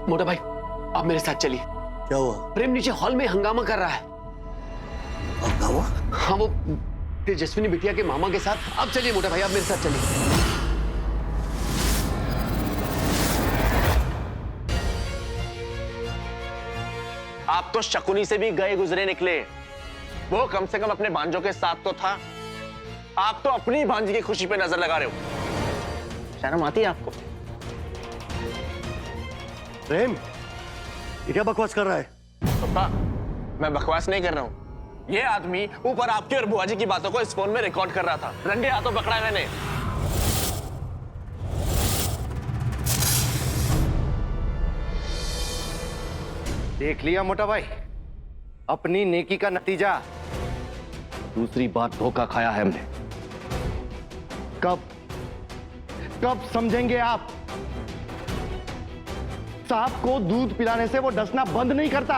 मोटा भाई, आप मेरे साथ चलिए। क्या हुआ? प्रेम नीचे हॉल में हंगामा कर रहा है। हंगामा? हाँ, वो तेजस्विनी बिटिया के मामा के साथ। आप चलिए मोटा भाई, आप मेरे साथ चलिए। आप तो शकुनी से भी गए गुजरे निकले। वो कम से कम अपने भांजों के साथ तो था। आप तो अपनी भांजी की खुशी पे नजर लगा रहे हो। शर्म आती है आपको? प्रेम, ये क्या बकवास कर रहा है? पापा, मैं बकवास नहीं कर रहा हूं। ये आदमी ऊपर आपकी और बुआ जी की बातों को इस फोन में रिकॉर्ड कर रहा था। रंगे हाथों पकड़ा है मैंने। देख लिया मोटा भाई, अपनी नेकी का नतीजा। दूसरी बात, धोखा खाया है हमने। कब कब समझेंगे आप? सांप को दूध पिलाने से वो डसना बंद नहीं करता।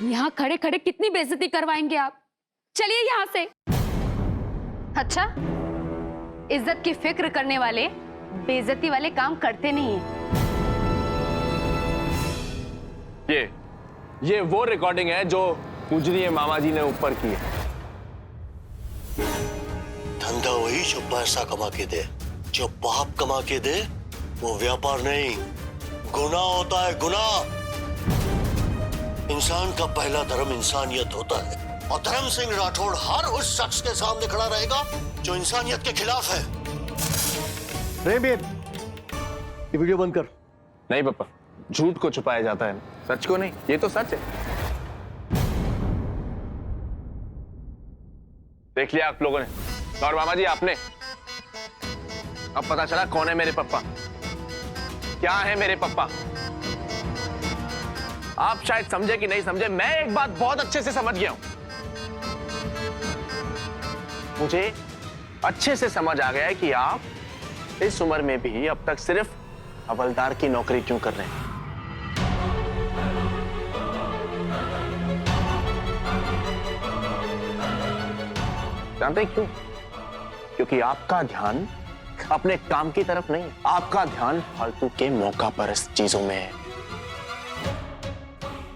यहाँ खड़े खड़े कितनी बेइज्जती करवाएंगे आप? चलिए यहाँ से। अच्छा, इज्जत की फिक्र करने वाले बेइज्जती वाले काम करते नहीं हैं। ये वो रिकॉर्डिंग है जो पूजनीय मामा जी ने ऊपर की है। धंधा वही जो पैसा कमा के दे। जो पाप कमा के दे वो व्यापार नहीं, गुनाह होता है, गुनाह। इंसान का पहला धर्म इंसानियत होता है, और धर्म सिंह राठौड़ हर उस शख्स के सामने खड़ा रहेगा जो इंसानियत के खिलाफ है। प्रेम, ये वीडियो बंद कर। नहीं पापा, झूठ को छुपाया जाता है, सच को नहीं। ये तो सच है। देख लिया आप लोगों ने, और मामा जी आपने। अब पता चला कौन है मेरे पप्पा, क्या है मेरे पप्पा। आप शायद समझे कि नहीं समझे, मैं एक बात बहुत अच्छे से समझ गया हूं। मुझे अच्छे से समझ आ गया है कि आप इस उम्र में भी अब तक सिर्फ हवलदार की नौकरी क्यों कर रहे हैं। जानते हैं क्यों? क्योंकि आपका ध्यान अपने काम की तरफ नहीं, आपका ध्यान फालतू के मौका परस्त चीजों में है,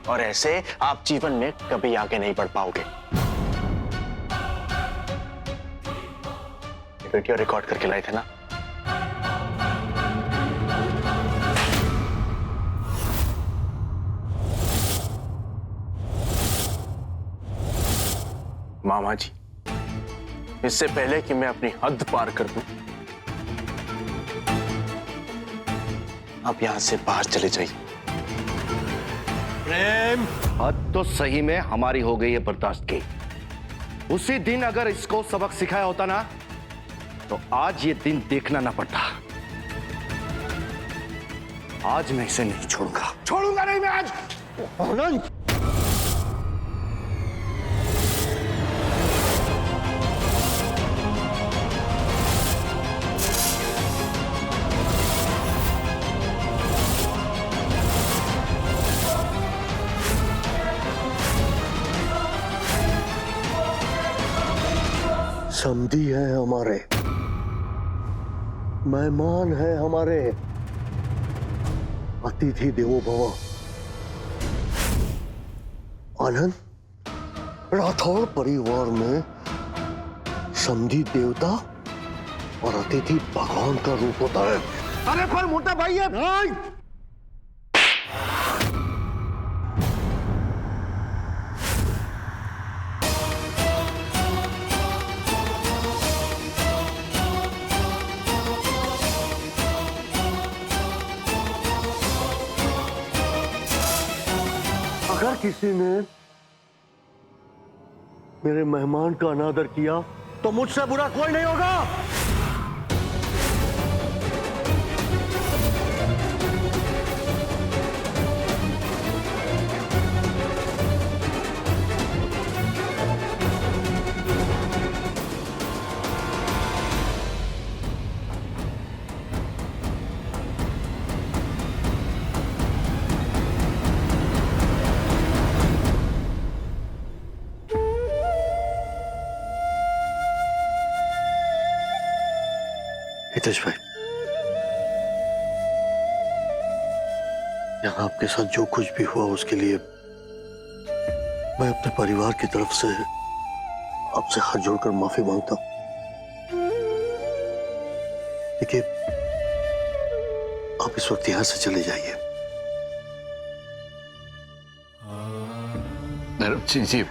और ऐसे आप जीवन में कभी आगे नहीं बढ़ पाओगे। वीडियो रिकॉर्ड करके लाए थे ना? मामा जी, इससे पहले कि मैं अपनी हद पार कर दूं, आप यहां से बाहर चले जाइए। प्रेम, हद तो सही में हमारी हो गई है बर्दाश्त की। उसी दिन अगर इसको सबक सिखाया होता ना, तो आज ये दिन देखना ना पड़ता। आज मैं इसे नहीं छोड़ूंगा नहीं मैं आज। आनंद, समधी है हमारे, मेहमान है हमारे, अतिथि देवो भव। आनंद, राठौड़ परिवार में समधी देवता और अतिथि भगवान का रूप होता है। अरे पर मोटा भाई है भाई। अगर किसी ने मेरे मेहमान का अनादर किया तो मुझसे बुरा कोई नहीं होगा। हितेश भाई, यहाँ आपके साथ जो कुछ भी हुआ उसके लिए मैं अपने परिवार की तरफ से आपसे हाथ जोड़कर माफी मांगता हूं। देखिए, आप इस वक्त यहां से चले जाइए। जी,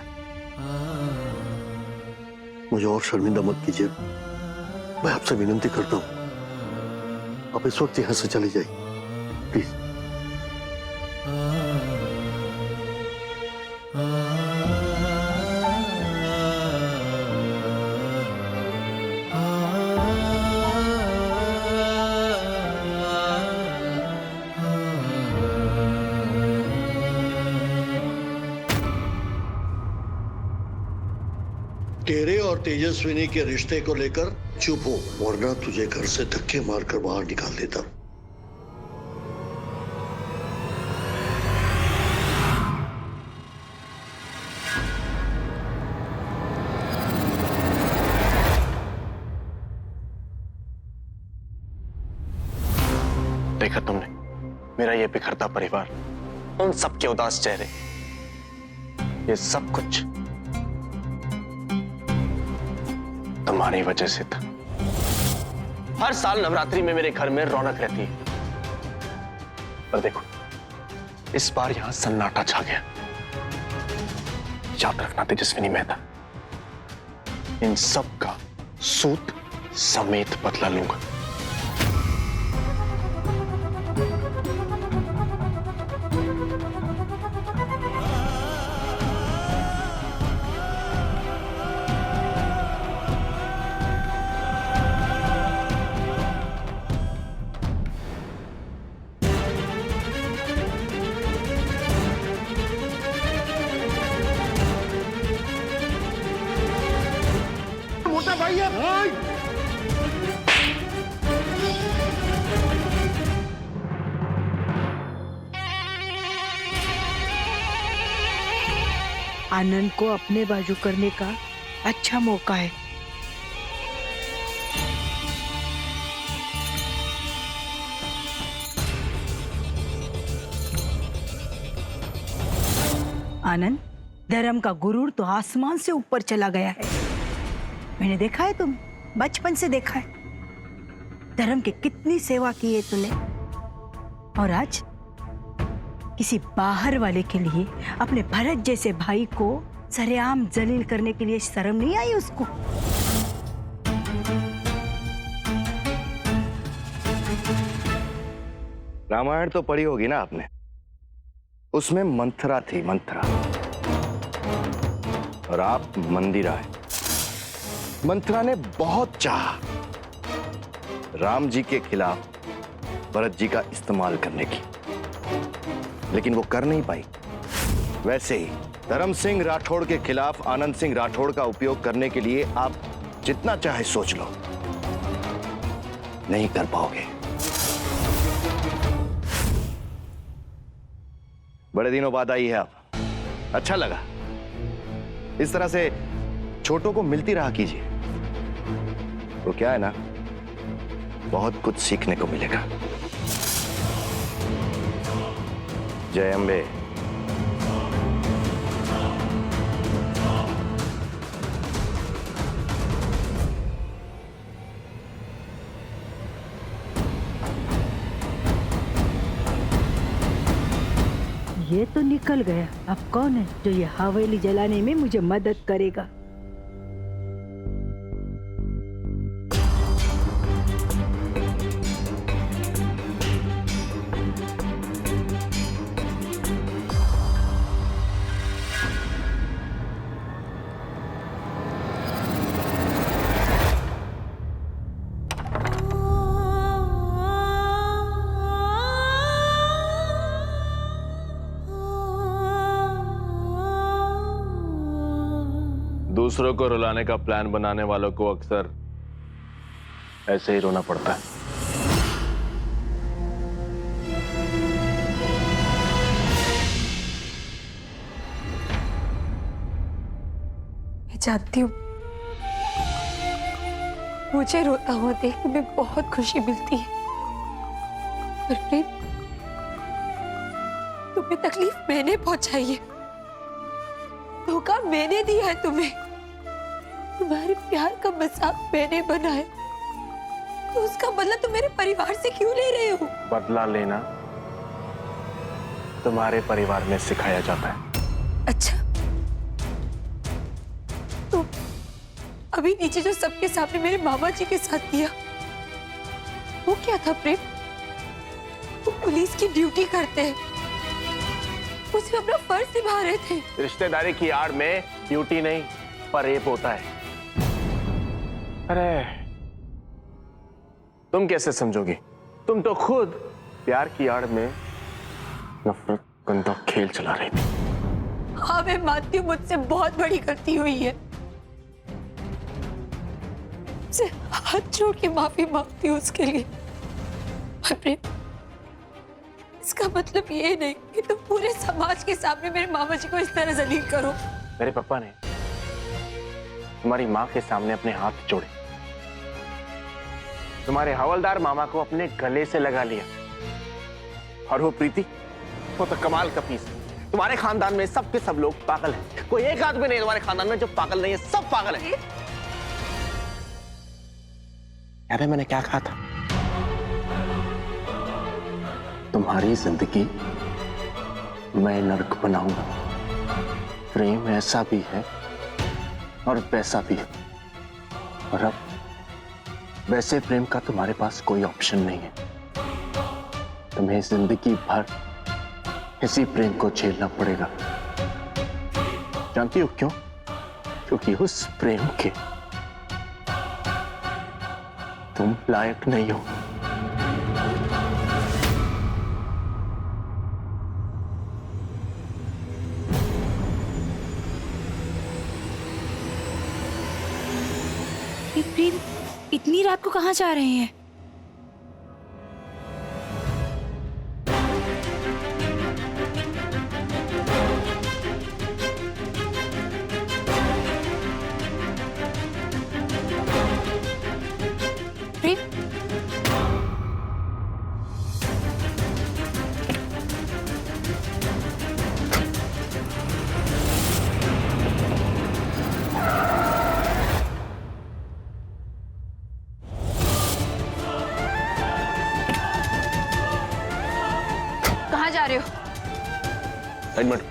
मुझे और शर्मिंदा मत कीजिए, मैं आपसे विनती करता हूं, आप इस वक्त यहां से चले जाइए प्लीज। तेरे और तेजस्विनी के रिश्ते को लेकर चुप हो, वरना तुझे घर से धक्के मारकर बाहर निकाल देता। देखा तुमने मेरा ये बिखरता परिवार, उन सबके उदास चेहरे, ये सब कुछ तुम्हारी वजह से था। हर साल नवरात्रि में मेरे घर में रौनक रहती है, पर देखो इस बार यहां सन्नाटा छा गया। याद रखना तेजस्विनी मेहता, इन सब का सूद समेत बदला लूंगा। आनंद को अपने बाजू करने का अच्छा मौका है। आनंद, धर्म का गुरूर तो आसमान से ऊपर चला गया है। मैंने देखा है, तुम बचपन से देखा है धर्म की कितनी सेवा की है तूने, और आज किसी बाहर वाले के लिए अपने भरत जैसे भाई को सरेआम जलील करने के लिए शर्म नहीं आई उसको? रामायण तो पढ़ी होगी ना आपने, उसमें मंथरा थी, मंथरा, और आप मंदिरा है। मंथरा ने बहुत चाहा राम जी के खिलाफ भरत जी का इस्तेमाल करने की, लेकिन वो कर नहीं पाई। वैसे ही धर्म सिंह राठौड़ के खिलाफ आनंद सिंह राठौड़ का उपयोग करने के लिए आप जितना चाहे सोच लो, नहीं कर पाओगे। बड़े दिनों बाद आई है आप, अच्छा लगा। इस तरह से छोटों को मिलती रहा कीजिए, तो क्या है ना, बहुत कुछ सीखने को मिलेगा। जय अम्बे। ये तो निकल गया। अब कौन है जो ये हवेली जलाने में मुझे मदद करेगा? दूसरों को रुलाने का प्लान बनाने वालों को अक्सर ऐसे ही रोना पड़ता है। मैं चाहती हूँ मुझे रोता हुआ देख के मैं बहुत खुशी मिलती है, पर प्रेम तुम्हें तकलीफ मैंने पहुंचाई है, धोखा मैंने दिया है तुम्हें, तुम्हारे प्यार का मजाक मैंने बनाया, तो उसका बदला तुम मेरे परिवार से क्यों ले रहे हो? बदला लेना तुम्हारे परिवार में सिखाया जाता है। अच्छा, तो अभी नीचे जो सबके सामने मेरे मामा जी के साथ किया, वो क्या था प्रेम? वो पुलिस की ड्यूटी करते हैं, उसमें अपना फर्ज निभा रहे थे। रिश्तेदारी की आड़ में ड्यूटी नहीं पर रेप होता है। अरे तुम कैसे समझोगी? तुम तो खुद प्यार की आड़ में नफरत गंदा खेल चला रही थी। हाँ, मैं मानती हूँ मुझसे बहुत बड़ी गलती हुई है, से हाथ जोड़ के माफी मांगती हूँ उसके लिए। पर प्रेम, इसका मतलब ये नहीं कि तुम पूरे समाज के सामने मेरे मामा जी को इस तरह जलील करो। मेरे पापा ने तुम्हारी माँ के सामने अपने हाथ जोड़े, तुम्हारे हवलदार मामा को अपने गले से लगा लिया, और वो प्रीति, वो तो कमाल का पीस है। तुम्हारे खानदान में सबके सब लोग पागल हैं, कोई एक आदमी नहीं तुम्हारे खानदान में जो पागल नहीं है, सब पागल है। अरे मैंने क्या कहा था? तुम्हारी जिंदगी मैं नरक बनाऊंगा। प्रेम ऐसा भी है और वैसा भी है, और अब वैसे प्रेम का तुम्हारे पास कोई ऑप्शन नहीं है। तुम्हें जिंदगी भर इसी प्रेम को झेलना पड़ेगा। जानती हो क्यों? क्योंकि उस प्रेम के तुम लायक नहीं हो। ये प्रेम इतनी रात को कहाँ जा रहे हैं? प्रेम, कहाँ जा रहे हो? एक मिनट।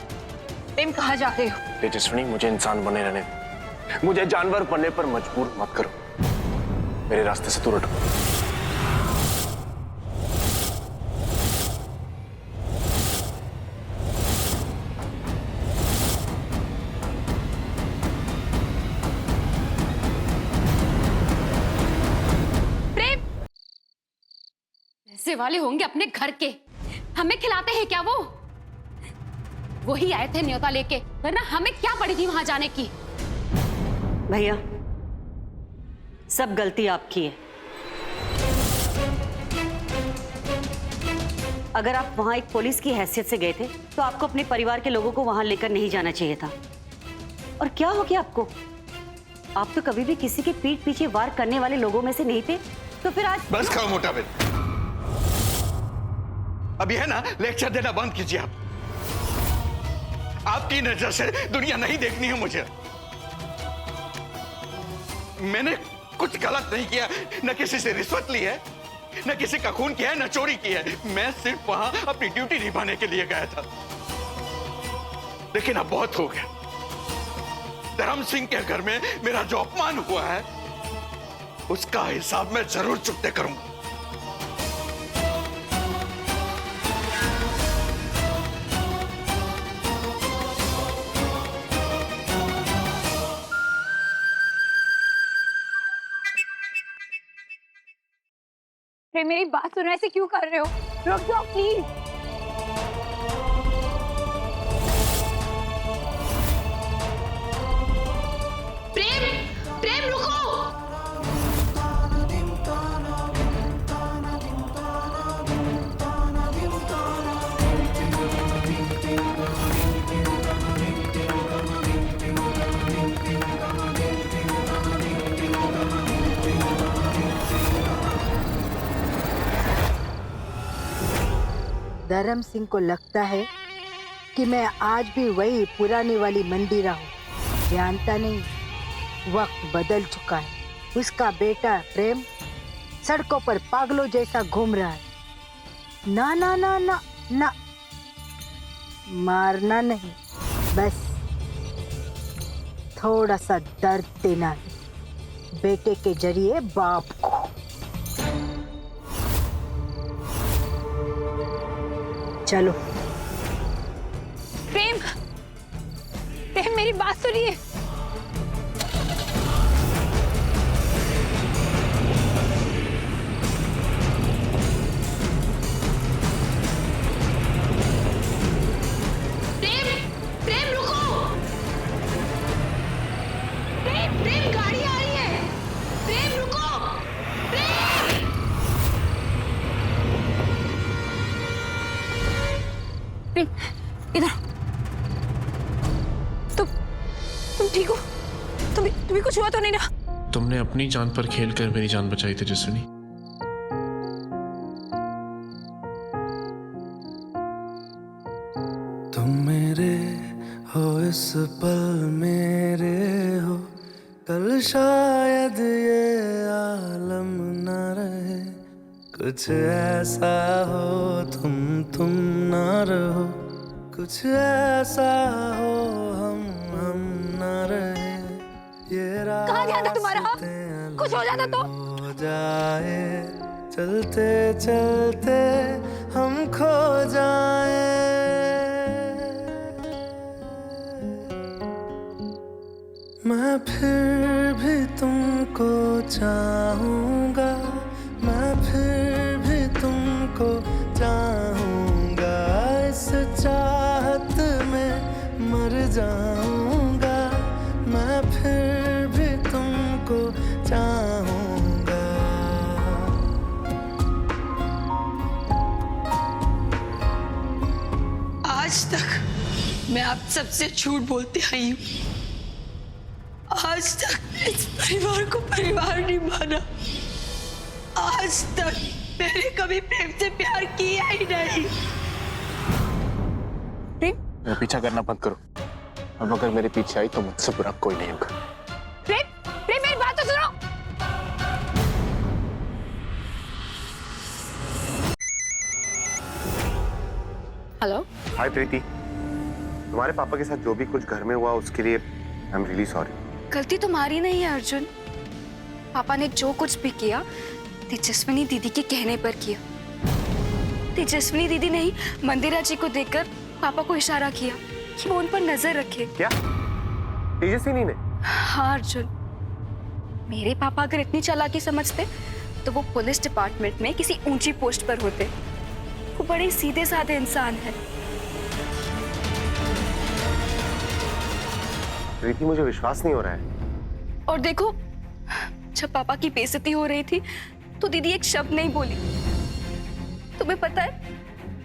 प्रेम, कहाँ जा रहे हो? तेजस्विनी, मुझे इंसान बने रहने दो। मुझे जानवर बनने पर मजबूर मत करो। मेरे रास्ते से दूर हटो। प्रेम, पैसे वाले होंगे अपने घर के, हमें खिलाते हैं क्या वो? वही आए थे न्योता लेके, वरना हमें क्या पड़ी थी वहां जाने की? भैया, सब गलती आपकी है। अगर आप वहां एक पुलिस की हैसियत से गए थे तो आपको अपने परिवार के लोगों को वहां लेकर नहीं जाना चाहिए था। और क्या हो गया आपको? आप तो कभी भी किसी के पीठ पीछे वार करने वाले लोगों में से नहीं थे, तो फिर आज बस करो मोटा बिल। अब यह ना लेक्चर देना बंद कीजिए आप। आपकी नजर से दुनिया नहीं देखनी है मुझे। मैंने कुछ गलत नहीं किया, न किसी से रिश्वत ली है, न किसी का खून किया है, न चोरी की है। मैं सिर्फ वहां अपनी ड्यूटी निभाने के लिए गया था। लेकिन अब बहुत हो गया। धर्म सिंह के घर में मेरा जो अपमान हुआ है, उसका हिसाब मैं जरूर चुकते करूंगा। प्रेम, मेरी बात सुनो, ऐसे क्यों कर रहे हो? रुक जाओ प्लीज। प्रेम, प्रेम रुको। धर्म सिंह को लगता है कि मैं आज भी वही पुरानी वाली मंदिरा हूँ। जानता नहीं, वक्त बदल चुका है। उसका बेटा प्रेम सड़कों पर पागलों जैसा घूम रहा है। ना ना ना ना ना, मारना नहीं, बस थोड़ा सा दर्द देना है बेटे के जरिए बाप को। चलो। प्रेम, प्रेम मेरी बात सुनिए। इधर तुम ठीक हो? तुम्हें कुछ हुआ तो नहीं ना? तुमने अपनी जान पर खेलकर मेरी जान बचाई तेजस्विनी। तुम मेरे हो इस पल मेरे हो, कल शायद ये आलम न रहे। कुछ ऐसा हो तुम ना रहो, कुछ ऐसा हो हम ना रहे। ये कहाँ गया था तुम्हारा? कुछ हो जाता तो? हो जाए, चलते चलते हम खो जाए। मैं फिर भी तुमको चाहूंगा, मैं फिर भी तुमको चाहूंगा। इस चाहत में मर जाऊंगा, मैं फिर भी तुमको चाहूंगा। आज तक मैं आप सबसे झूठ बोलती आई हूँ। आज तक इस परिवार को परिवार नहीं माना। आज तक मैंने कभी प्रेम से प्यार किया ही नहीं। प्रेम, मेरा पीछा करना बंद करो। अब अगर मेरे पीछे आई तो मुझसे बुरा कोई नहीं होगा। प्रेम, प्रेम मेरी बात तो सुनो। हेलो। हाय प्रीति, तुम्हारे पापा के साथ जो भी कुछ घर में हुआ उसके लिए आई एम रियली सॉरी। गलती तुम्हारी नहीं है अर्जुन। पापा ने जो कुछ भी किया तेजस्विनी दीदी के कहने पर किया। तेजस्विनी दीदी ने ही मंदिरा जी को देखकर पापा को इशारा किया कि वो उन पर नजर रखे। क्या तेजस्विनी ने? हाँ अर्जुन, मेरे पापा अगर इतनी चालाकी समझते तो वो पुलिस डिपार्टमेंट में किसी ऊंची पोस्ट पर होते। वो बड़े सीधे साधे इंसान है। प्रीति, मुझे विश्वास नहीं हो रहा है। और देखो, जब पापा की बेइज्जती हो रही थी तो दीदी एक शब्द नहीं बोली। तुम्हें पता है,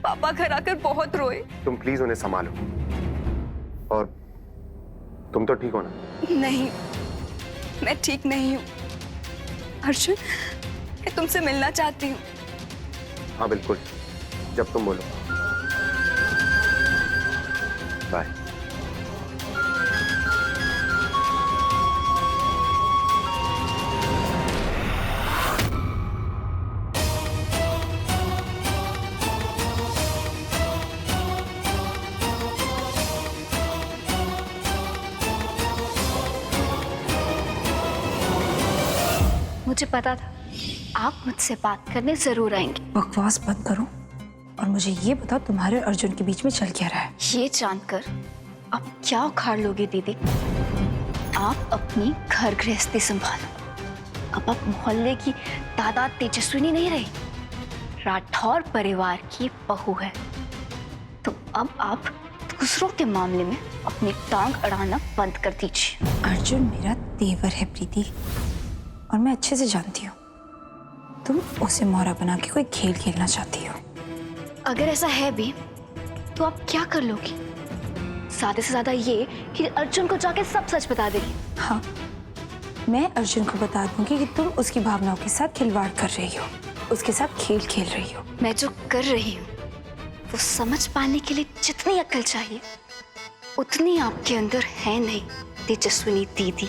पापा घर आकर बहुत रोए। तुम प्लीज उन्हें संभालो। और तुम तो ठीक हो ना? नहीं, मैं ठीक नहीं हूँ अर्जुन। मैं तुमसे मिलना चाहती हूँ। हाँ बिल्कुल, जब तुम बोलो। बाय। मुझे पता था आप मुझसे बात करने जरूर आएंगे। बकवास बंद करो और मुझे ये बताओ तुम्हारे और अर्जुन के बीच में चल क्या रहा है? ये जानकर आप क्या उखाड़ लोगे दीदी? आप अपनी घर गृहस्थी संभालो। अब आप मोहल्ले की दादा तेजस्विनी नहीं रही, राठौर परिवार की बहू है। तो अब आप दूसरों के मामले में अपनी टांग अड़ाना बंद कर दीजिए। अर्जुन मेरा तेवर है प्रीति, और मैं अच्छे से जानती हूँ तुम उसे मोहरा बना के कोई खेल खेलना चाहती हो। अगर ऐसा है भी तो आप क्या कर लोगी? ज्यादा से ज्यादा ये कि अर्जुन को जाके सब सच बता देगी। हाँ, मैं अर्जुन को बता दूंगी कि तुम उसकी भावनाओं के साथ खिलवाड़ कर रही हो, उसके साथ खेल खेल रही हो। मैं जो कर रही हूँ वो समझ पाने के लिए जितनी अक्ल चाहिए उतनी आपके अंदर है नहीं तेजस्विनी दीदी।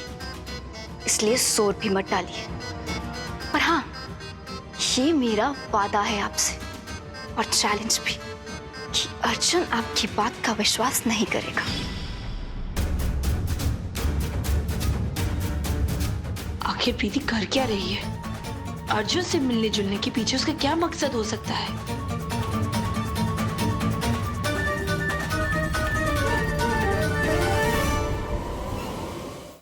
इसलिए जोर भी मत डालिए। पर हाँ, ये मेरा वादा है आपसे और चैलेंज भी कि अर्जुन आपकी बात का विश्वास नहीं करेगा। आखिर प्रीति कर क्या रही है? अर्जुन से मिलने जुलने के पीछे उसका क्या मकसद हो सकता है?